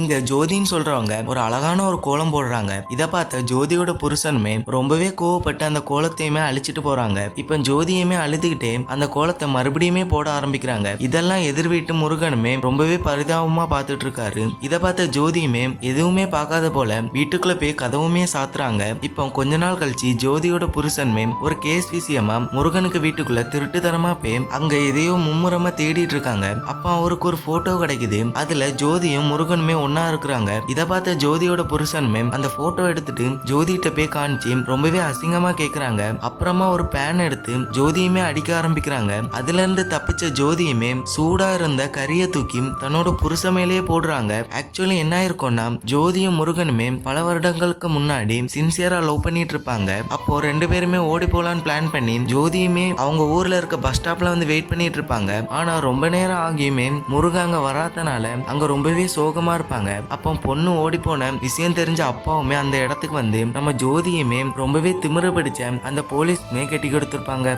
இங்க ஜோதின்னு சொல்றவங்க ஒரு அழகான ஒரு கோலம் போடுறாங்க. இத பார்த்த ஜோதியோட புருஷனுமே ரொம்பவே கோவப்பட்டு அந்த கோலத்தையுமே அழிச்சிட்டு போறாங்க. இப்ப ஜோதியுமே அழுதுகிட்டே அந்த கோலத்தை மறுபடியுமே போட ஆரம்பிக்கிறாங்க. இதெல்லாம் எதிர் வீட்டு முருகனுமே ரொம்பவே பரிதாபமா பார்த்துட்டு இருக்காரு. இத பார்த்த ஜோதியுமே எதுவுமே பார்க்காத போல வீட்டுக்குள்ள போய் கதவுமே சாத்துறாங்க. இப்போ கொஞ்ச நாள் கழிச்சு ஜோதியோட புருஷனுமே ஒரு கேஸ் விஷயமா முருகனுக்கு வீட்டுக்குள்ள திருட்டுத்தனமா போய் அங்க எதையோ மும்முரமா தேடிட்டு இருக்காங்க. அப்ப அவருக்கு ஒரு போட்டோ கிடைக்குது. அதுல ஜோதியும் முருகனுமே ஒன்னா இருக்கிறாங்க. இத பார்த்த ஜோதியோட புருஷனுமே அந்த போட்டோ எடுத்துட்டு ஜோதிட்ட போய் காமிச்சு ரொம்பவே அசிங்கமா கேக்குறாங்க. அப்புறமா ஒரு பேன் எடுத்து ஜோதியுமே அடிக்க ஆரம்பிக்கிறாங்க. அதுல இருந்து தப்பிச்ச ஜோதியுமே சூடா இருந்த கரிய தூக்கி தன்னோட புருஷ மேலேயே போடுறாங்க. ஆக்சுவலி என்ன ஆயிருக்கும்னா ஜோதியும் முருகனுமே பல வருடங்களுக்கு முன்னாடி சின்சியரா லவ் பண்ணிட்டு இருப்பாங்க. அப்போ ரெண்டு பேருமே ஓடி போலான்னு பிளான் பண்ணி ஜோதியுமே அவங்க ஊர்ல இருக்க பஸ் ஸ்டாப்ல வந்து வெயிட் பண்ணிட்டு இருப்பாங்க. ஆனா ரொம்ப நேரம் ஆகியுமே முருகன் அங்க வராதனால அங்க ரொம்பவே சோகமா இருப்பாங்க. அப்போ பொண்ணு ஓடி போன விஷயம் தெரிஞ்ச அப்பாவுமே அந்த இடத்துக்கு வந்து நம்ம ஜோதியுமே ரொம்பவே திமிரு பிடிச்ச அந்த போலீஸ்மே கட்டி கொடுத்திருப்பாங்க.